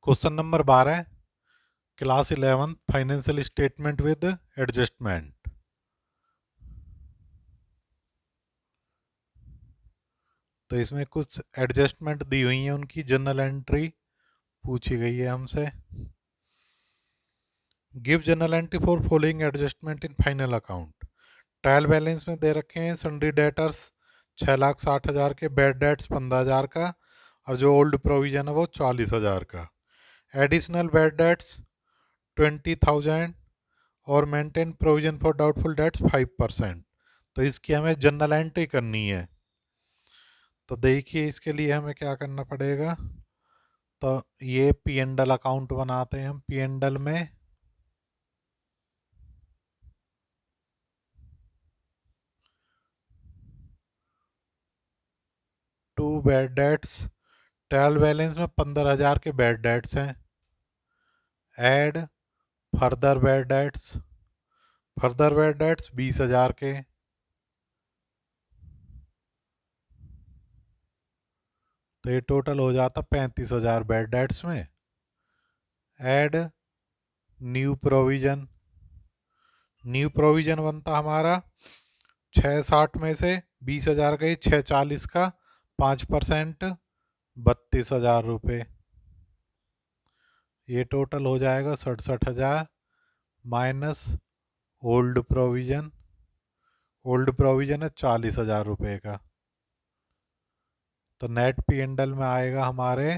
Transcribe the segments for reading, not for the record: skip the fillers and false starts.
Question number 12 class 11 financial statement with adjustment. तो इसमें कुछ एडजस्टमेंट दी हुई हैं, उनकी जनरल एंट्री पूछी गई है हमसे। Give general entry for following adjustment in final account. Trial balance में दे रखे हैं सन्ड्री डेटर्स 6,60,000 के, बैड डेट्स 15,000 का, और जो ओल्ड प्रोविजन है वो 40,000 का। एडिशनल बैड डेट्स 20,000 और maintain provision for doubtful dates 5%। तो इसकी हमें जनरल एंट्री करनी है। तो देखिए इसके लिए हमें क्या करना पड़ेगा। तो ये पी एंड एल अकाउंट बनाते हैं हम। पी एंड एल में to bad debts, trial balance में 15,000 के बैड डेट्स हैं। Add further bad debts, further bad debts 20,000 के। तो ये टोटल हो जाता 35,000 बैड डेट्स में। Add new provision, new provision बनता हमारा 6,60 में से 20,000 गई, 6,40 का 5% 32,000 रुपये। ये टोटल हो जाएगा 67,000 minus old provision. Old provision है 40,000 रुपये का। तो नेट पी एंड एल में आएगा हमारे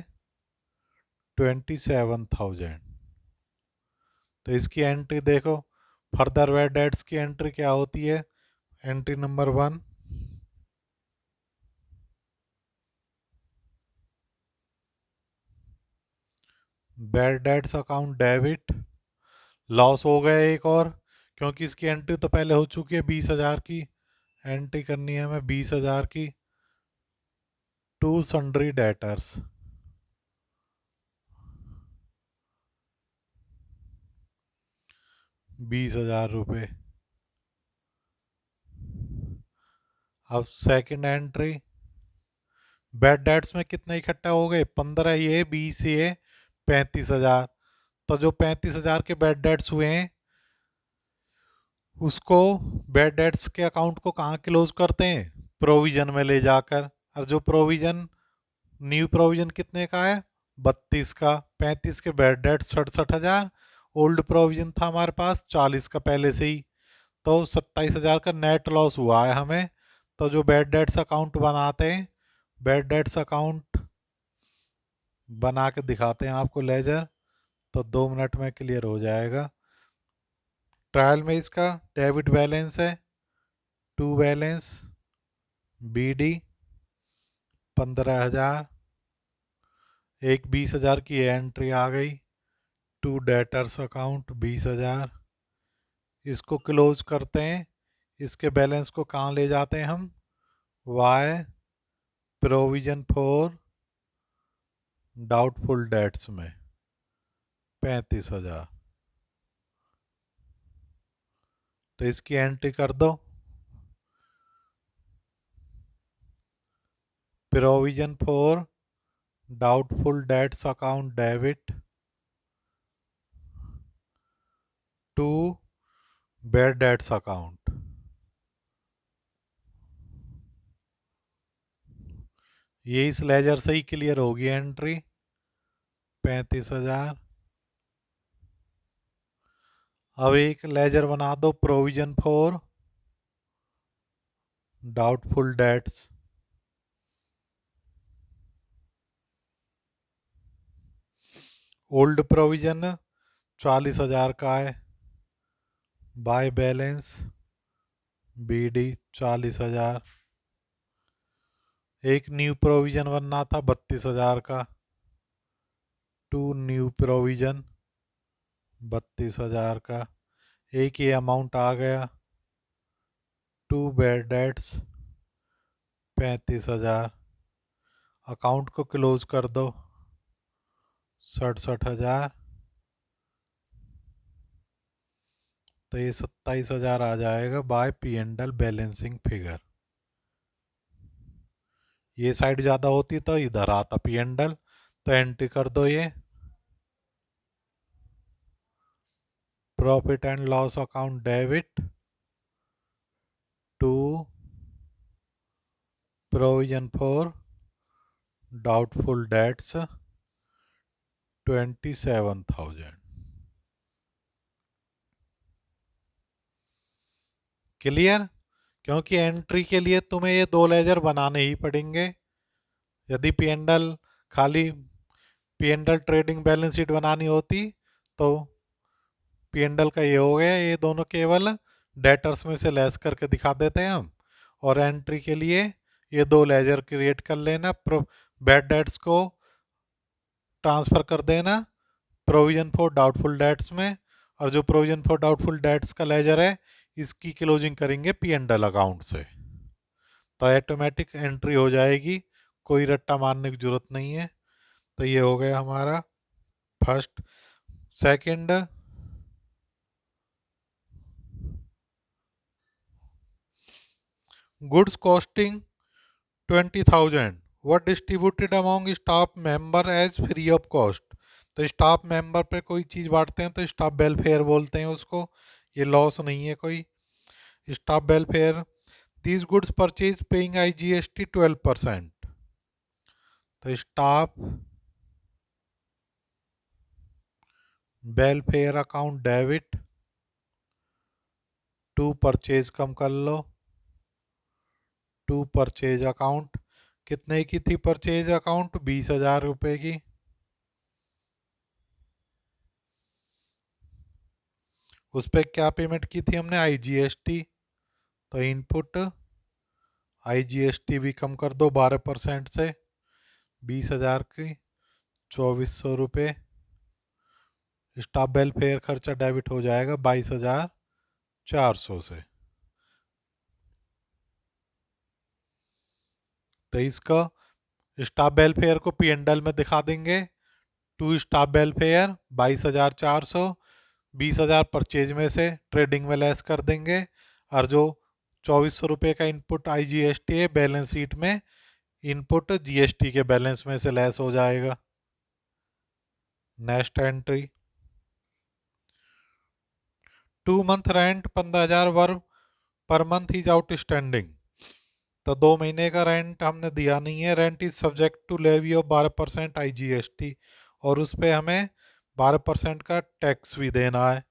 27,000। तो इसकी एंट्री देखो, फर्दर बैड डेट्स की एंट्री क्या होती है। Entry number 1, bad debts account debit, loss हो गया एक और, क्योंकि इसकी एंट्री तो पहले हो चुकी है 20,000 की। एंट्री करनी है हमें 20,000 की टू सन्ड्री डेटर्स। 20,000 रुपये। अब सेकंड एंट्री, बैड डेट्स में कितने इकट्ठा हो गए, 15 ये 20 ये 35,000। तो जो 35,000 के बैड डेट्स हुए हैं उसको, बैड डेट्स के अकाउंट को कहाँ क्लोज करते हैं, प्रोविजन में ले जाकर। और जो प्रोविजन, न्यू प्रोविजन कितने का है 32 का, 35 के बैड डेट्स 67,000, ओल्ड प्रोविजन था हमारे पास 40 का पहले से ही। तो 27,000 का नेट लॉस हुआ है हमें। तो जो बैड डेट्स अकाउंट बनाते हैं, बैड डेट्स अकाउंट बना के दिखाते हैं आपको लेजर, तो 2 मिनट में क्लियर हो जाएगा। ट्रायल में इसका डेबिट बैलेंस है टू बैलेंस बी डी 15,000, एक 20,000 की एंट्री आ गई टू डेटर्स अकाउंट 20,000। इसको क्लोज करते हैं। इसके बैलेंस को कहाँ ले जाते हैं हम, by provision for doubtful debts में 35,000। तो इसकी एंट्री कर दो, provision for doubtful debts account debit to bad debts account. ये इस लेजर से ही क्लियर होगी एंट्री 35,000। अब एक लेजर बना दो provision for doubtful dates. Old provision 40,000 का है, बाय बैलेंस बी डी 40,000। एक न्यू प्रोविजन बनना था 32,000 का, टू न्यू प्रोविजन 32,000 का। एक ये अमाउंट आ गया टू बैड डेट्स 35,000। अकाउंट को क्लोज कर दो 67,000। तो ये 27,000 आ जाएगा by P and L balancing figure. ये साइड ज़्यादा होती तो इधर आता पी एंड एल। तो एंट्री कर दो ये profit and loss account debit to provision for doubtful debts 27,000। Clear? क्योंकि एंट्री के लिए तुम्हें ये दो लेजर बनाने ही पड़ेंगे। यदि पी&एल खाली पी&एल ट्रेडिंग बैलेंस शीट बनानी होती तो पी&एल का ये हो गया, ये दोनों केवल डेटर्स में से लेस करके दिखा देते हैं हम। और एंट्री के लिए ये दो लेजर क्रिएट कर लेना, बैड डेट्स को ट्रांसफर कर देना प्रोविजन फॉर डाउटफुल डेट्स में, और जो प्रोविजन फॉर डाउटफुल डेट्स का लेजर है इसकी क्लोजिंग करेंगे पी&एल अकाउंट से, तो ऑटोमेटिक एंट्री हो जाएगी, कोई रट्टा मारने की जरूरत नहीं है। तो ये हो गया हमारा first. Second, goods costing 20,000 were distributed among staff member as free of cost. तो स्टाफ मेंबर पे कोई चीज़ बांटते हैं तो स्टाफ वेलफेयर बोलते हैं उसको, ये लॉस नहीं है कोई। Staff welfare, these goods purchase paying IGST 12%। तो staff welfare account debit to purchase, कम कर लो, टू परचेज अकाउंट। कितने की थी परचेज अकाउंट? 20,000 रुपये की। उस पर क्या पेमेंट की थी हमने? IGST। तो इनपुट IGST भी कम कर दो 12% से, 20,000 की 2,400 रुपये। स्टाफ वेलफेयर खर्चा डेबिट हो जाएगा 22,400 से। तो इसका स्टाफ वेलफेयर को पी&एल में दिखा देंगे, टू स्टाफ वेलफेयर 22,400, 20,000 परचेज में से ट्रेडिंग में लेस कर देंगे, और जो 2,400 रुपये का इनपुट IGST है बैलेंस शीट में, इनपुट GST के बैलेंस में से लेस हो जाएगा। नेक्स्ट एंट्री, 2 मंथ रेंट 15,000 वर्ग पर मंथ इज आउटस्टैंडिंग। तो 2 महीने का रेंट हमने दिया नहीं है। Rent is subject to levy of 12% IGST, और उस पर हमें 12% का टैक्स भी देना है।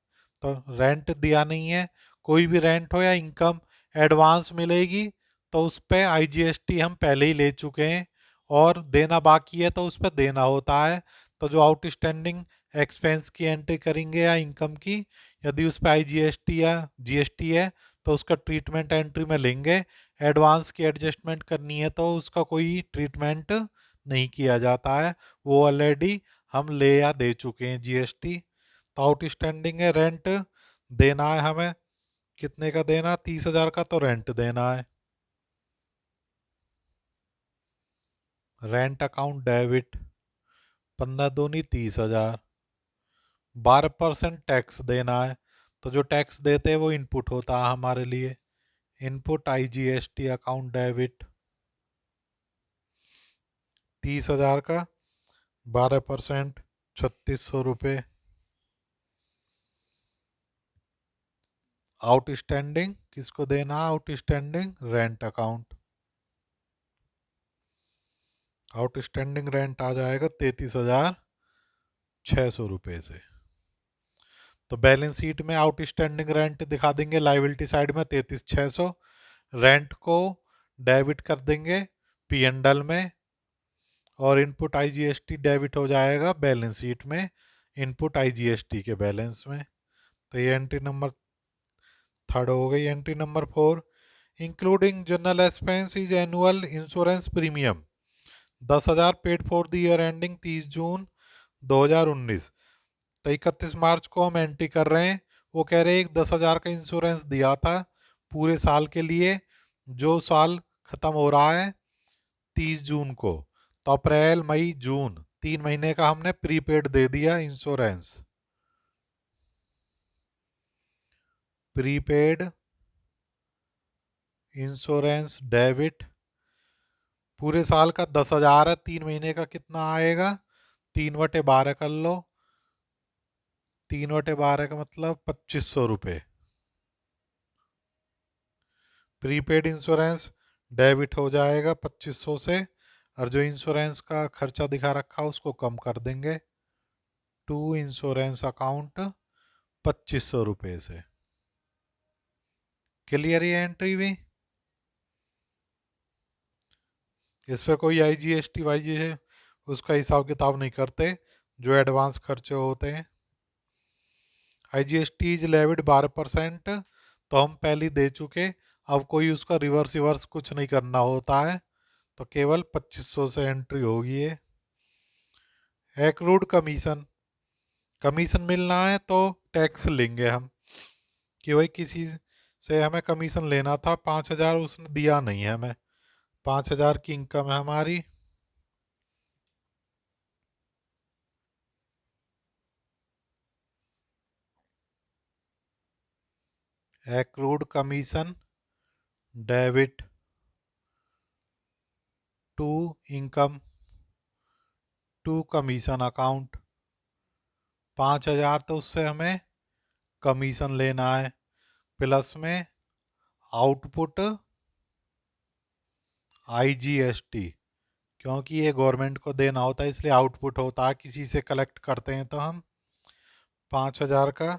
तो रेंट दिया नहीं है, कोई भी रेंट हो या इनकम एडवांस मिलेगी तो उस पर IGST हम पहले ही ले चुके हैं, और देना बाकी है तो उस पर देना होता है। तो जो आउटस्टैंडिंग एक्सपेंस की एंट्री करेंगे या इनकम की, यदि उस पर IGST या GST है तो उसका ट्रीटमेंट एंट्री में लेंगे। एडवांस की एडजस्टमेंट करनी है तो उसका कोई ट्रीटमेंट नहीं किया जाता है, वो ऑलरेडी हम ले या दे चुके हैं GST। तो आउटस्टैंडिंग है, रेंट देना है हमें। कितने का देना? 30,000 का तो रेंट देना है। रेंट अकाउंट डेबिट, 15 दूनी 30,000, 12% टैक्स देना है। तो जो टैक्स देते हैं वो इनपुट होता है हमारे लिए, इनपुट IGST अकाउंट डेबिट 30,000 का 12%, 3,600 रुपये। आउटस्टैंडिंग किसको देना? Outstanding rent account. Outstanding rent आ जाएगा 33,600 रुपये से। तो बैलेंस शीट में आउटस्टैंडिंग रेंट दिखा देंगे लाइबिलिटी साइड में 33,600, रेंट को डेबिट कर देंगे पी&एल में, और इनपुट IGST डेबिट हो जाएगा बैलेंस शीट में, इनपुट IGST के बैलेंस में। तो ये एंट्री नंबर 3 हो गई। Entry number 4, including general expense is annual insurance premium 10,000 paid for the year ending 30 जून 2019। तो 31 मार्च को हम एंट्री कर रहे हैं। वो कह रहे हैं एक 10,000 का इंश्योरेंस दिया था पूरे साल के लिए, जो साल खत्म हो रहा है 30 जून को। तो अप्रैल मई जून 3 महीने का हमने प्रीपेड दे दिया इंश्योरेंस। प्रीपेड इंश्योरेंस डेबिट पूरे साल का 10,000 है, 3 महीने का कितना आएगा? 3/12 कर लो, 3/12 का मतलब 2500 रुपये। प्रीपेड इंश्योरेंस डेबिट हो जाएगा 2500 से, और जो इंश्योरेंस का खर्चा दिखा रखा उसको कम कर देंगे टू इंश्योरेंस अकाउंट 2500 रुपये से। क्लियर ये एंट्री भी? इस पर कोई IGST वाईजी है उसका हिसाब किताब नहीं करते, जो एडवांस खर्चे होते हैं। IGST इज लेविड 12%, तो हम पहले दे चुके, अब कोई उसका रिवर्स कुछ नहीं करना होता है, तो केवल 2500 से एंट्री होगी ये। एक्रूड कमीशन, कमीशन मिलना है तो टैक्स लेंगे हम, कि भाई किसी से हमें कमीशन लेना था 5000, उसने दिया नहीं है हमें, 5000 की इनकम है हमारी, accrued commission debit to income to commission account. 5000 तो उससे हमें कमीशन लेना है, प्लस में आउटपुट IGST, क्योंकि ये गवर्नमेंट को देना होता है इसलिए आउटपुट होता है, किसी से कलेक्ट करते हैं तो हम। 5000 का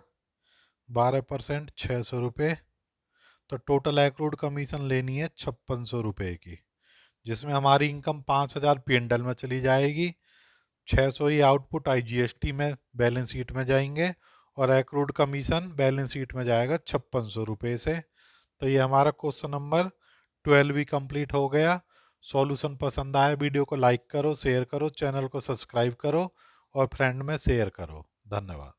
12%, 600 रुपये, तो टोटल एक्रूड कमीशन लेनी है 5600 रुपये की, जिसमें हमारी इनकम 5000 P&L में चली जाएगी, 600 ही आउटपुट IGST में बैलेंस शीट में जाएंगे, और एक्रूड कमीशन बैलेंस शीट में जाएगा 5600 रुपये से। तो ये हमारा क्वेश्चन नंबर 12 भी कंप्लीट हो गया। सॉल्यूशन पसंद आया वीडियो को लाइक करो, शेयर करो, चैनल को सब्सक्राइब करो और फ्रेंड में शेयर करो। धन्यवाद।